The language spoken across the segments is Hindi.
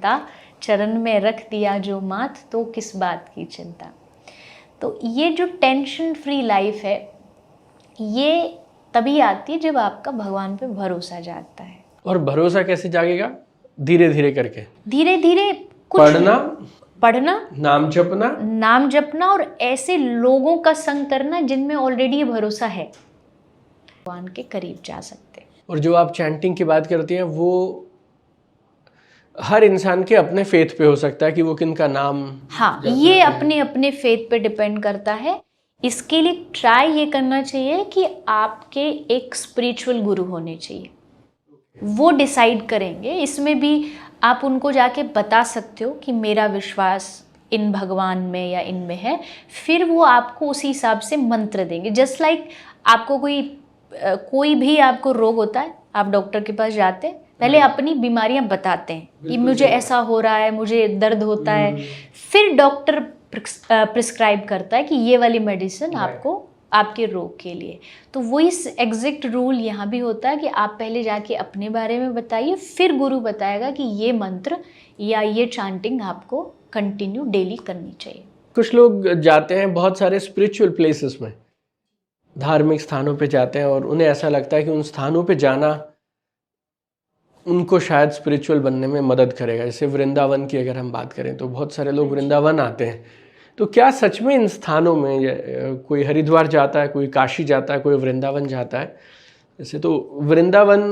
चिंता, चरण में रख दिया जो माथ, तो किस बात की चिंता। तो ये जो टेंशन फ्री लाइफ है, ये तभी आती है जब आपका भगवान पे भरोसा जागता है। और भरोसा कैसे जागेगा? धीरे धीरे करके, धीरे धीरे पढ़ना, नाम जपना और ऐसे लोगों का संग करना जिनमें ऑलरेडी भरोसा है, भगवान के करीब जा सकते। और जो आप चैंटिंग की बात करती हैं, वो हर इंसान के अपने फेथ पे हो सकता है कि वो किनका नाम, हाँ, ये अपने अपने फेथ पे डिपेंड करता है। इसके लिए ट्राई ये करना चाहिए कि आपके एक स्पिरिचुअल गुरु होने चाहिए, वो डिसाइड करेंगे। इसमें भी आप उनको जाके बता सकते हो कि मेरा विश्वास इन भगवान में या इनमें है, फिर वो आपको उसी हिसाब से मंत्र देंगे। जस्ट लाइक आपको कोई भी आपको रोग होता है, आप डॉक्टर के पास जाते हैं, पहले अपनी बीमारियां बताते हैं कि मुझे ऐसा हो रहा है, मुझे दर्द होता है, फिर डॉक्टर प्रिस्क्राइब करता है कि ये वाली मेडिसिन आपको आपके रोग के लिए। तो वही एग्जैक्ट रूल यहाँ भी होता है कि आप पहले जाके अपने बारे में बताइए, फिर गुरु बताएगा कि ये मंत्र या ये चांटिंग आपको कंटिन्यू डेली करनी चाहिए। कुछ लोग जाते हैं बहुत सारे स्पिरिचुअल प्लेसेस में, धार्मिक स्थानों पे जाते हैं, और उन्हें ऐसा लगता है कि उन स्थानों पे जाना उनको शायद स्पिरिचुअल बनने में मदद करेगा। जैसे वृंदावन की अगर हम बात करें तो बहुत सारे लोग वृंदावन आते हैं। तो क्या सच में इन स्थानों में, कोई हरिद्वार जाता है, कोई काशी जाता है, कोई वृंदावन जाता है, जैसे तो वृंदावन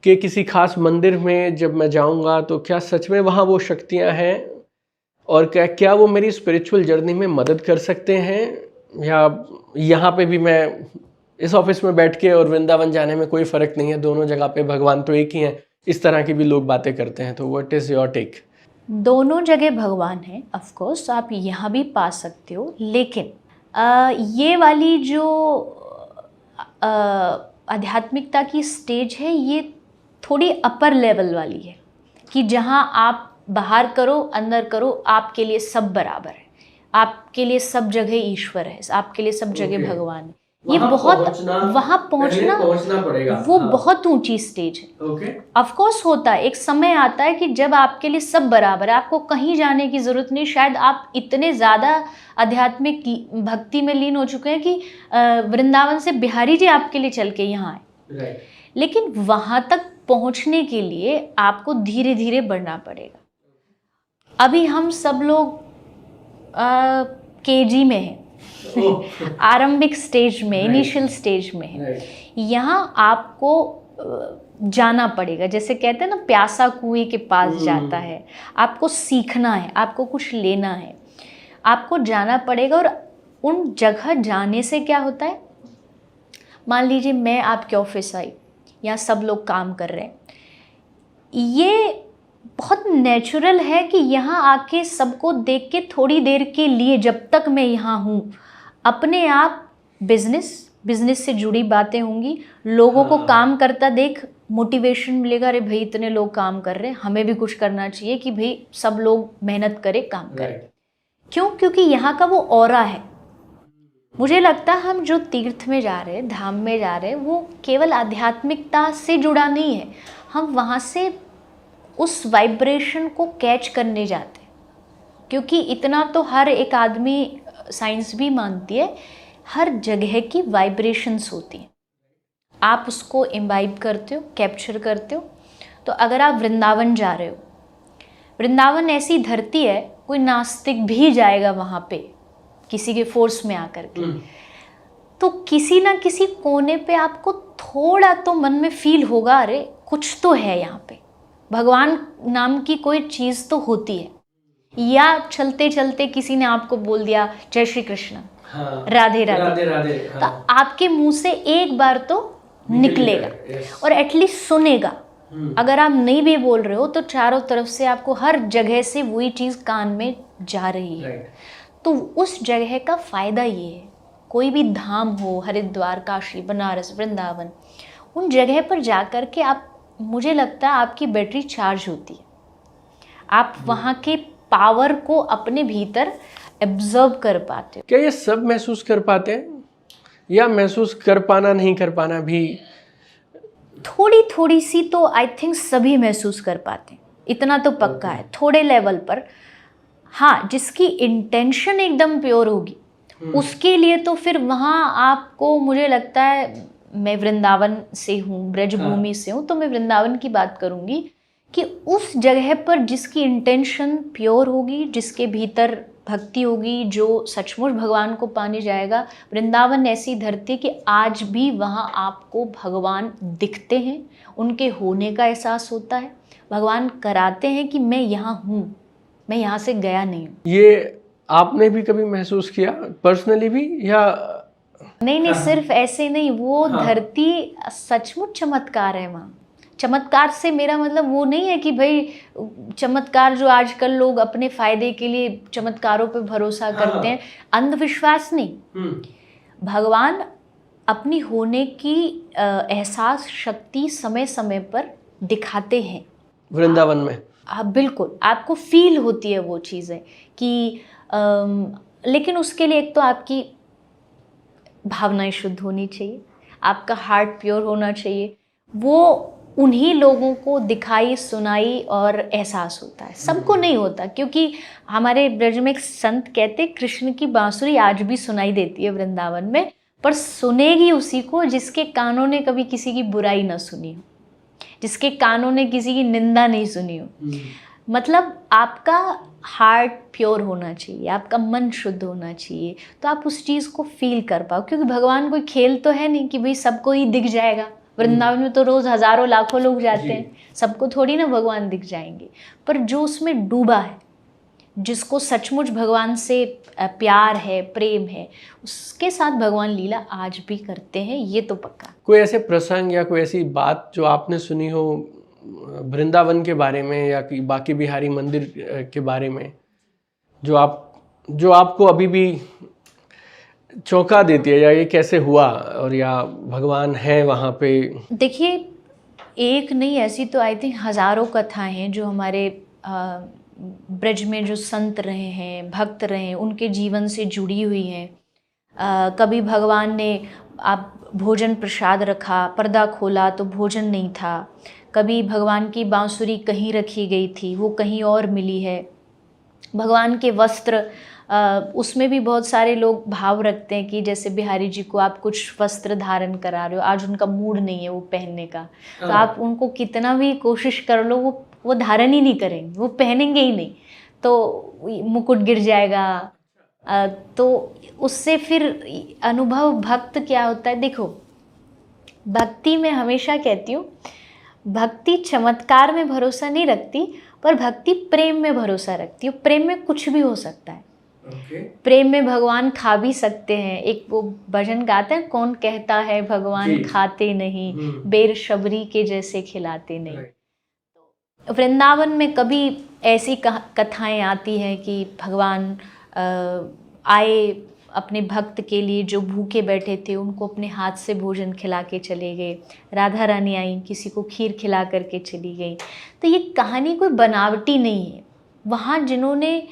के किसी खास मंदिर में जब मैं जाऊंगा तो क्या सच में वहाँ वो शक्तियाँ हैं, और क्या वो मेरी स्पिरिचुअल जर्नी में मदद कर सकते हैं, या यहाँ पे भी मैं इस ऑफिस में बैठ के और वृंदावन जाने में कोई फ़र्क नहीं है, दोनों जगह पे भगवान तो एक ही हैं। इस तरह की भी लोग बातें करते हैं। तो व्हाट इज़ योर टेक? दोनों जगह भगवान है, ऑफ कोर्स आप यहाँ भी पा सकते हो, लेकिन ये वाली जो आध्यात्मिकता की स्टेज है, ये थोड़ी अपर लेवल वाली है, कि जहाँ आप बाहर करो अंदर करो, आपके लिए सब बराबर है, आपके लिए सब जगह ईश्वर है, आपके लिए सब जगह भगवान है। ये बहुत वहाँ पहुँचना पड़ेगा, वो बहुत ऊंची स्टेज है। ऑफ कोर्स होता है, एक समय आता है कि जब आपके लिए सब बराबर है, आपको कहीं जाने की जरूरत नहीं। शायद आप इतने ज़्यादा आध्यात्मिक भक्ति में लीन हो चुके हैं कि वृंदावन से बिहारी जी आपके लिए चल के यहाँ आए। लेकिन वहाँ तक पहुँचने के लिए आपको धीरे धीरे बढ़ना पड़ेगा। अभी हम सब लोग केजी में हैं, आरंभिक स्टेज में, इनिशियल स्टेज में है। यहाँ आपको जाना पड़ेगा, जैसे कहते हैं ना, प्यासा कुएं के पास जाता है। आपको सीखना है, आपको कुछ लेना है, आपको जाना पड़ेगा। और उन जगह जाने से क्या होता है, मान लीजिए मैं आपके ऑफिस आई, यहाँ सब लोग काम कर रहे हैं, ये बहुत नेचुरल है कि यहाँ आके सबको देख के थोड़ी देर के लिए, जब तक मैं यहाँ हूँ, अपने आप बिजनेस से जुड़ी बातें होंगी, लोगों को काम करता देख मोटिवेशन मिलेगा, अरे भाई इतने लोग काम कर रहे हैं, हमें भी कुछ करना चाहिए कि भाई सब लोग मेहनत करें, काम करें। क्यों? क्योंकि यहाँ का वो ऑरा है। मुझे लगता है हम जो तीर्थ में जा रहे हैं, धाम में जा रहे हैं, वो केवल आध्यात्मिकता से जुड़ा नहीं है, हम वहाँ से उस वाइब्रेशन को कैच करने जाते हैं। क्योंकि इतना तो हर एक आदमी, साइंस भी मानती है, हर जगह की वाइब्रेशंस होती हैं, आप उसको इम्बाइब करते हो, कैप्चर करते हो। तो अगर आप वृंदावन जा रहे हो, वृंदावन ऐसी धरती है, कोई नास्तिक भी जाएगा वहाँ पे किसी के फोर्स में आकर के, तो किसी ना किसी कोने पे आपको थोड़ा तो मन में फील होगा, अरे कुछ तो है यहाँ पे, भगवान नाम की कोई चीज़ तो होती है। या चलते चलते किसी ने आपको बोल दिया जय श्री कृष्ण, हाँ, राधे राधे, हाँ। तो आपके मुंह से एक बार तो निकलेगा, और एटलीस्ट सुनेगा। अगर आप नहीं भी बोल रहे हो तो चारों तरफ से आपको हर जगह से वही चीज़ कान में जा रही है। तो उस जगह का फ़ायदा ये है, कोई भी धाम हो, हरिद्वार, काशी, बनारस, वृंदावन, उन जगह पर जा कर के आप, मुझे लगता है आपकी बैटरी चार्ज होती है, आप वहाँ के पावर को अपने भीतर एब्जर्व कर पाते हो। क्या ये सब महसूस कर पाते हैं, या महसूस कर पाना नहीं कर पाना भी? थोड़ी थोड़ी सी तो आई थिंक सभी महसूस कर पाते हैं। इतना तो पक्का है थोड़े लेवल पर। हाँ, जिसकी इंटेंशन एकदम प्योर होगी उसके लिए तो फिर वहाँ आपको, मुझे लगता है, मैं वृंदावन से हूँ, ब्रजभूमि से हूँ, तो मैं वृंदावन की बात करूँगी कि उस जगह पर जिसकी इंटेंशन प्योर होगी, जिसके भीतर भक्ति होगी, जो सचमुच भगवान को पाने जाएगा, वृंदावन ऐसी धरती कि आज भी वहाँ आपको भगवान दिखते हैं, उनके होने का एहसास होता है, भगवान कराते हैं कि मैं यहाँ हूँ, मैं यहाँ से गया नहीं हूँ। ये आपने भी कभी महसूस किया पर्सनली भी, या? नहीं, सिर्फ ऐसे नहीं, वो धरती सचमुच चमत्कार है वहाँ। चमत्कार से मेरा मतलब वो नहीं है कि भाई चमत्कार जो आजकल लोग अपने फायदे के लिए चमत्कारों पे भरोसा करते हैं, अंधविश्वास नहीं। भगवान अपनी होने की एहसास शक्ति समय समय पर दिखाते हैं वृंदावन में। बिल्कुल, आपको फील होती है वो चीज़ें कि लेकिन उसके लिए एक तो आपकी भावनाएं शुद्ध होनी चाहिए, आपका हार्ट प्योर होना चाहिए। वो उन्हीं लोगों को दिखाई सुनाई और एहसास होता है, सबको नहीं होता, क्योंकि हमारे ब्रज में एक संत कहते कृष्ण की बांसुरी आज भी सुनाई देती है वृंदावन में, पर सुनेगी उसी को जिसके कानों ने कभी किसी की बुराई ना सुनी हो, जिसके कानों ने किसी की निंदा नहीं सुनी हो। मतलब आपका हार्ट प्योर होना चाहिए, आपका मन शुद्ध होना चाहिए, तो आप उस चीज़ को फील कर पाओ। क्योंकि भगवान कोई खेल तो है नहीं कि भाई सबको ही दिख जाएगा। वृंदावन में तो रोज़ हज़ारों लाखों लोग जाते हैं, सबको थोड़ी ना भगवान दिख जाएंगे। पर जो उसमें डूबा है, जिसको सचमुच भगवान से प्यार है, प्रेम है, उसके साथ भगवान लीला आज भी करते हैं, ये तो पक्का। कोई ऐसे प्रसंग या कोई ऐसी बात जो आपने सुनी हो वृंदावन के बारे में या कि बाकी बिहारी मंदिर के बारे में, जो आपको अभी भी चौंका देती है, या ये कैसे हुआ, और या भगवान है वहाँ पे? देखिए, एक नहीं, ऐसी तो आई थिंक हज़ारों कथाएं हैं जो हमारे ब्रज में जो संत रहे हैं, भक्त रहे हैं, उनके जीवन से जुड़ी हुई हैं। कभी भगवान ने आप भोजन प्रसाद रखा, पर्दा खोला तो भोजन नहीं था। कभी भगवान की बांसुरी कहीं रखी गई थी, वो कहीं और मिली है। भगवान के वस्त्र, उसमें भी बहुत सारे लोग भाव रखते हैं कि जैसे बिहारी जी को आप कुछ वस्त्र धारण करा रहे हो, आज उनका मूड नहीं है वो पहनने का, तो आप उनको कितना भी कोशिश कर लो, वो धारण ही नहीं करेंगे, वो पहनेंगे ही नहीं, तो मुकुट गिर जाएगा। तो उससे फिर अनुभव भक्त क्या होता है, देखो भक्ति में हमेशा कहती हूँ, भक्ति चमत्कार में भरोसा नहीं रखती, पर भक्ति प्रेम में भरोसा रखती है। प्रेम में कुछ भी हो सकता है। प्रेम में भगवान खा भी सकते हैं। एक वो भजन गाते हैं, कौन कहता है भगवान खाते नहीं, बेर शबरी के जैसे खिलाते नहीं। वृंदावन में कभी ऐसी कथाएं आती हैं कि भगवान आए अपने भक्त के लिए, जो भूखे बैठे थे उनको अपने हाथ से भोजन खिला के चले गए। राधा रानी आई, किसी को खीर खिला करके चली गई। तो ये कहानी कोई बनावटी नहीं है। वहाँ जिन्होंने,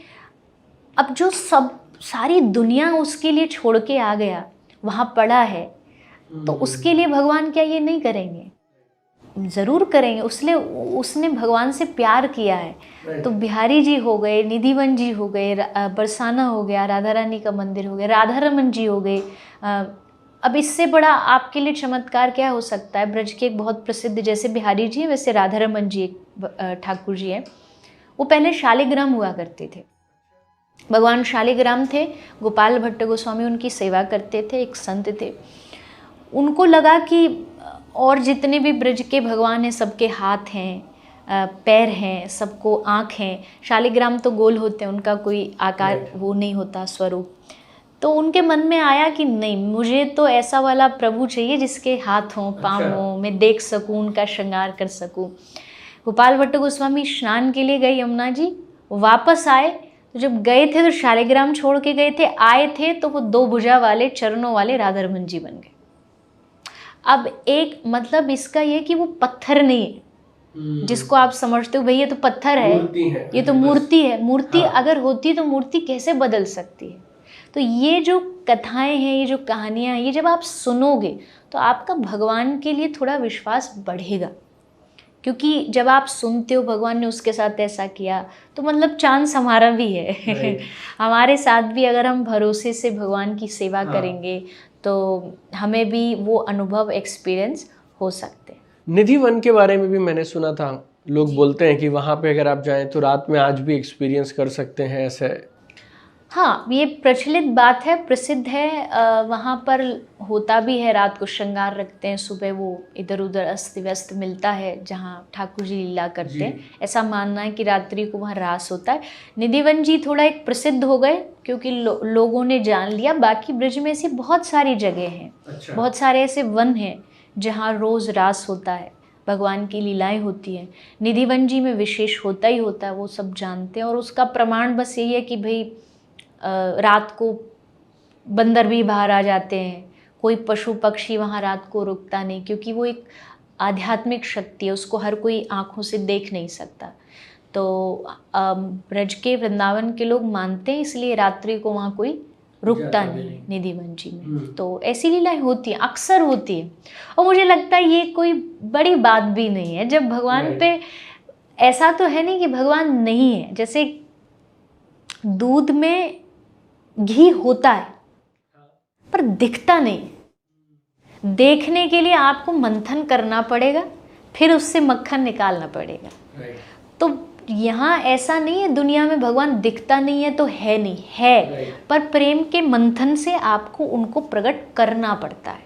अब जो सब सारी दुनिया उसके लिए छोड़ के आ गया, वहाँ पड़ा है, तो उसके लिए भगवान क्या ये नहीं करेंगे? ज़रूर करेंगे। उसने भगवान से प्यार किया है। तो बिहारी जी हो गए, निधिवन जी हो गए, बरसाना हो गया, राधा रानी का मंदिर हो गया, राधा रमन जी हो गए। अब इससे बड़ा आपके लिए चमत्कार क्या हो सकता है? ब्रज के एक बहुत प्रसिद्ध, जैसे बिहारी जी हैं वैसे राधा रमन जी एक ठाकुर जी हैं, वो पहले शालिग्राम हुआ करते थे। भगवान शालिग्राम थे, गोपाल भट्ट गोस्वामी उनकी सेवा करते थे, एक संत थे। उनको लगा कि और जितने भी ब्रज के भगवान हैं सबके हाथ हैं, पैर हैं, सबको आँख हैं। शालिग्राम तो गोल होते हैं, उनका कोई आकार वो नहीं होता, स्वरूप। तो उनके मन में आया कि नहीं, मुझे तो ऐसा वाला प्रभु चाहिए जिसके हाथ हों, पाँव हों, मैं देख सकूं, उनका श्रृंगार कर सकूं। गोपाल भट्ट गोस्वामी स्नान के लिए गए यमुना जी, वापस आए तो जब गए थे तो शालिग्राम छोड़ के गए थे, आए थे तो वो 2 भुजा वाले चरणों वाले राधा रमन जी बन गए। अब एक मतलब इसका ये कि वो पत्थर नहीं है जिसको आप समझते हो भाई ये तो पत्थर है, ये तो मूर्ति है। मूर्ति अगर होती तो मूर्ति कैसे बदल सकती है? तो ये जो कथाएं हैं, ये जो कहानियां हैं, ये जब आप सुनोगे तो आपका भगवान के लिए थोड़ा विश्वास बढ़ेगा, क्योंकि जब आप सुनते हो भगवान ने उसके साथ ऐसा किया, तो मतलब चांस हमारा भी है हमारे साथ भी अगर हम भरोसे से भगवान की सेवा करेंगे तो हमें भी वो अनुभव एक्सपीरियंस हो सकते हैं। निधि वन के बारे में भी मैंने सुना था, लोग बोलते हैं कि वहाँ पे अगर आप जाएं तो रात में आज भी एक्सपीरियंस कर सकते हैं ऐसे। हाँ, ये प्रचलित बात है, प्रसिद्ध है। वहाँ पर होता भी है, रात को श्रृंगार रखते हैं, सुबह वो इधर उधर अस्त व्यस्त मिलता है जहाँ ठाकुर जी लीला करते हैं। ऐसा मानना है कि रात्रि को वहाँ रास होता है। निधिवन जी थोड़ा एक प्रसिद्ध हो गए क्योंकि लोगों ने जान लिया। बाकी ब्रज में ऐसी बहुत सारी जगह हैं, बहुत सारे ऐसे वन हैं जहाँ रोज़ रास होता है, भगवान की लीलाएं होती हैं। निधिवन जी में विशेष होता ही होता है, वो सब जानते हैं। और उसका प्रमाण बस यही है कि भाई रात को बंदर भी बाहर आ जाते हैं, कोई पशु पक्षी वहाँ रात को रुकता नहीं, क्योंकि वो एक आध्यात्मिक शक्ति है, उसको हर कोई आँखों से देख नहीं सकता। तो ब्रज के वृंदावन के लोग मानते हैं, इसलिए रात्रि को वहाँ कोई रुकता नहीं निधिवन जी में। तो ऐसी लीलाएं होती हैं, अक्सर होती है। और मुझे लगता है ये कोई बड़ी बात भी नहीं है। जब भगवान पे ऐसा तो है नहीं कि भगवान नहीं है। जैसे दूध में घी होता है पर दिखता नहीं। देखने के लिए आपको मंथन करना पड़ेगा, फिर उससे मक्खन निकालना पड़ेगा। तो यहाँ ऐसा नहीं है, दुनिया में भगवान दिखता नहीं है तो है नहीं है, पर प्रेम के मंथन से आपको उनको प्रकट करना पड़ता है।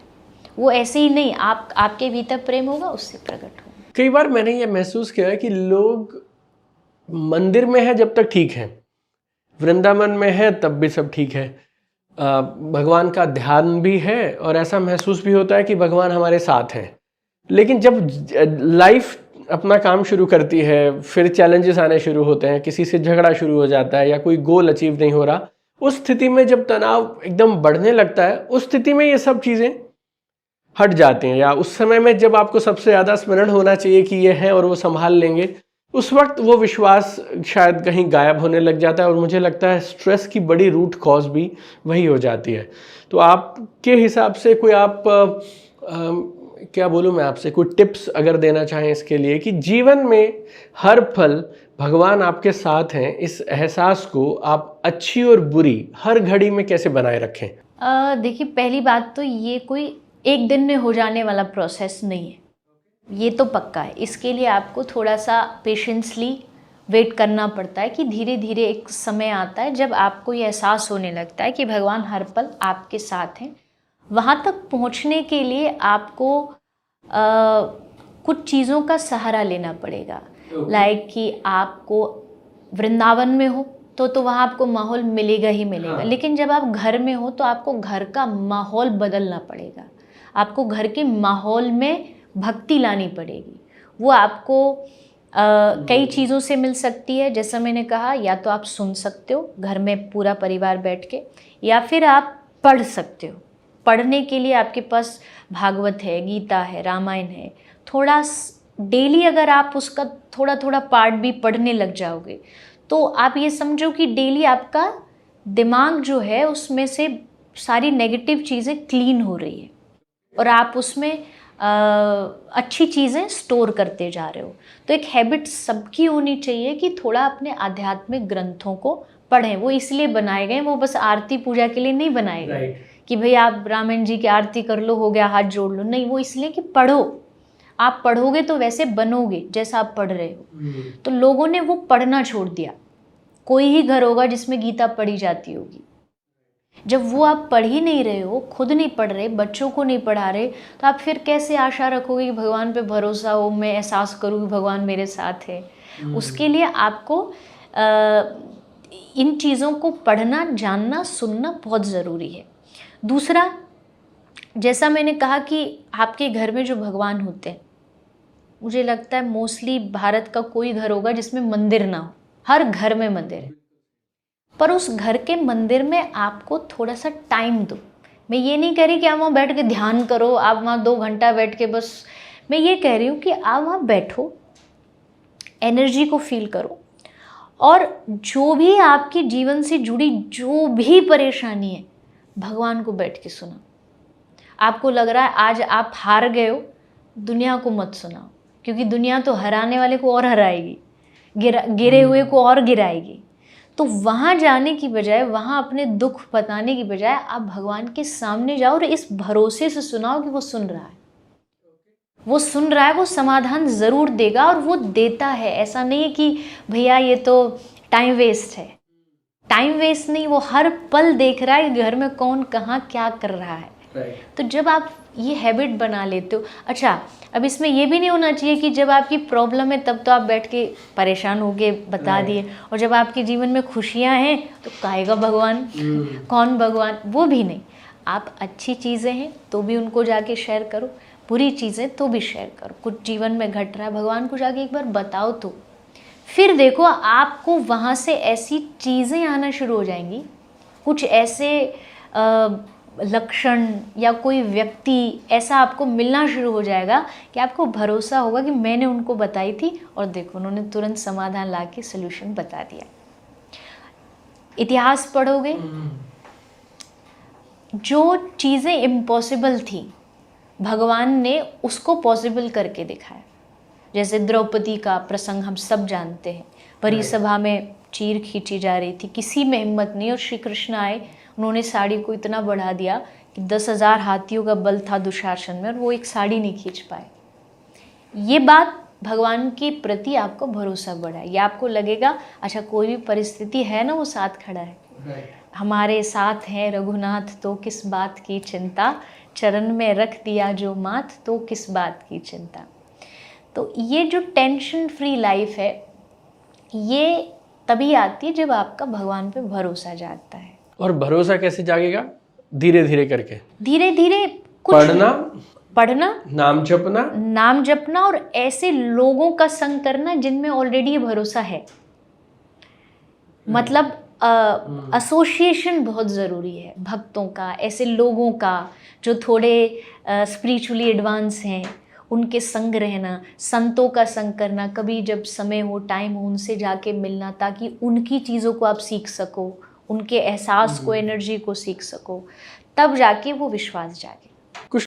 वो ऐसे ही नहीं, आपके भीतर प्रेम होगा, उससे प्रकट होगा। कई बार मैंने ये महसूस किया है कि लोग मंदिर में है जब तक ठीक है, वृंदावन में है तब भी सब ठीक है, भगवान का ध्यान भी है और ऐसा महसूस भी होता है कि भगवान हमारे साथ हैं। लेकिन जब लाइफ अपना काम शुरू करती है, फिर चैलेंजेस आने शुरू होते हैं, किसी से झगड़ा शुरू हो जाता है या कोई गोल अचीव नहीं हो रहा, उस स्थिति में जब तनाव एकदम बढ़ने लगता है, उस स्थिति में ये सब चीज़ें हट जाती हैं। या उस समय में जब आपको सबसे ज़्यादा स्मरण होना चाहिए कि ये है और वो संभाल लेंगे, उस वक्त वो विश्वास शायद कहीं गायब होने लग जाता है। और मुझे लगता है स्ट्रेस की बड़ी रूट कॉज भी वही हो जाती है। तो आपके हिसाब से कोई आप क्या बोलूँ मैं आपसे, कोई टिप्स अगर देना चाहें इसके लिए कि जीवन में हर पल भगवान आपके साथ हैं, इस एहसास को आप अच्छी और बुरी हर घड़ी में कैसे बनाए रखें? देखिए, पहली बात तो ये कोई एक दिन में हो जाने वाला प्रोसेस नहीं है, ये तो पक्का है। इसके लिए आपको थोड़ा सा पेशेंसली वेट करना पड़ता है कि धीरे धीरे एक समय आता है जब आपको ये एहसास होने लगता है कि भगवान हर पल आपके साथ हैं। वहाँ तक पहुँचने के लिए आपको कुछ चीज़ों का सहारा लेना पड़ेगा। लाइक कि आपको वृंदावन में हो तो वहाँ आपको माहौल मिलेगा ही मिलेगा। लेकिन जब आप घर में हो तो आपको घर का माहौल बदलना पड़ेगा। आपको घर के माहौल में भक्ति लानी पड़ेगी। वो आपको कई चीज़ों से मिल सकती है। जैसा मैंने कहा, या तो आप सुन सकते हो घर में पूरा परिवार बैठ के, या फिर आप पढ़ सकते हो। पढ़ने के लिए आपके पास भागवत है, गीता है, रामायण है। थोड़ा डेली अगर आप उसका थोड़ा थोड़ा पार्ट भी पढ़ने लग जाओगे तो आप ये समझो कि डेली आपका दिमाग जो है उसमें से सारी नेगेटिव चीज़ें क्लीन हो रही है और आप उसमें अच्छी चीज़ें स्टोर करते जा रहे हो। तो एक हैबिट सबकी होनी चाहिए कि थोड़ा अपने आध्यात्मिक ग्रंथों को पढ़ें। वो इसलिए बनाए गए, वो बस आरती पूजा के लिए नहीं बनाए गए कि भाई आप रामायण जी की आरती कर लो, हो गया, हाथ जोड़ लो। नहीं, वो इसलिए कि पढ़ो। आप पढ़ोगे तो वैसे बनोगे जैसा आप पढ़ रहे हो। तो लोगों ने वो पढ़ना छोड़ दिया। कोई ही घर होगा जिसमें गीता पढ़ी जाती होगी। जब वो आप पढ़ ही नहीं रहे हो, खुद नहीं पढ़ रहे, बच्चों को नहीं पढ़ा रहे, तो आप फिर कैसे आशा रखोगे कि भगवान पे भरोसा हो, मैं एहसास करूँ कि भगवान मेरे साथ है। उसके लिए आपको इन चीज़ों को पढ़ना, जानना, सुनना बहुत ज़रूरी है। दूसरा, जैसा मैंने कहा कि आपके घर में जो भगवान होते हैं, मुझे लगता है मोस्टली भारत का कोई घर होगा जिसमें मंदिर ना हो। हर घर में मंदिर है, पर उस घर के मंदिर में आपको थोड़ा सा टाइम दो। मैं ये नहीं कह रही कि आप वहाँ बैठ के ध्यान करो, आप वहाँ 2 घंटा बैठ के बस। मैं ये कह रही हूँ कि आप वहाँ बैठो, एनर्जी को फील करो, और जो भी आपके जीवन से जुड़ी जो भी परेशानी है, भगवान को बैठ के सुनो। आपको लग रहा है आज आप हार गए हो, दुनिया को मत सुनाओ, क्योंकि दुनिया तो हराने वाले को और हराएगी, गिरे हुए को और गिराएगी। तो वहाँ जाने की बजाय, वहाँ अपने दुख बताने की बजाय आप भगवान के सामने जाओ और इस भरोसे से सुनाओ कि वो सुन रहा है, वो सुन रहा है, वो समाधान ज़रूर देगा और वो देता है। ऐसा नहीं है कि भैया ये तो टाइम वेस्ट है, टाइम वेस्ट नहीं, वो हर पल देख रहा है घर में कौन कहाँ क्या कर रहा है। तो जब आप ये हैबिट बना लेते हो, अच्छा अब इसमें ये भी नहीं होना चाहिए कि जब आपकी प्रॉब्लम है तब तो आप बैठ के परेशान हो के बता दिए, और जब आपके जीवन में खुशियाँ हैं तो कहेगा भगवान, कौन भगवान, वो भी नहीं। आप अच्छी चीज़ें हैं तो भी उनको जाके शेयर करो, बुरी चीज़ें तो भी शेयर करो। कुछ जीवन में घट रहा है, भगवान को जाके एक बार बताओ तो फिर देखो आपको वहाँ से ऐसी चीज़ें आना शुरू हो जाएंगी, कुछ ऐसे लक्षण या कोई व्यक्ति ऐसा आपको मिलना शुरू हो जाएगा कि आपको भरोसा होगा कि मैंने उनको बताई थी और देखो उन्होंने तुरंत समाधान ला के सोल्यूशन बता दिया। इतिहास पढ़ोगे, जो चीज़ें इम्पॉसिबल थी भगवान ने उसको पॉसिबल करके दिखाया। जैसे द्रौपदी का प्रसंग हम सब जानते हैं, परी सभा में चीर खींची जा रही थी, किसी में हिम्मत नहीं, और श्री कृष्ण आए, उन्होंने साड़ी को इतना बढ़ा दिया कि 10,000 हाथियों का बल था दुशासन में और वो एक साड़ी नहीं खींच पाए। ये बात भगवान के प्रति आपको भरोसा बढ़ा, या आपको लगेगा अच्छा कोई भी परिस्थिति है ना वो साथ खड़ा है, हमारे साथ है रघुनाथ तो किस बात की चिंता, चरण में रख दिया जो माथ तो किस बात की चिंता। तो ये जो टेंशन फ्री लाइफ है ये तभी आती है जब आपका भगवान पे भरोसा जागता है। और भरोसा कैसे जागेगा? धीरे धीरे करके, धीरे धीरे पढ़ना, नाम जपना और ऐसे लोगों का संग करना जिनमें ऑलरेडी भरोसा है। मतलब एसोसिएशन बहुत ज़रूरी है भक्तों का, ऐसे लोगों का जो थोड़े स्पिरिचुअली एडवांस हैं, उनके संग रहना, संतों का संग करना, कभी जब समय हो टाइम हो उनसे जाके मिलना, ताकि उनकी चीज़ों को आप सीख सको, उनके एहसास को, एनर्जी को सीख सको, तब जाके वो विश्वास जागे।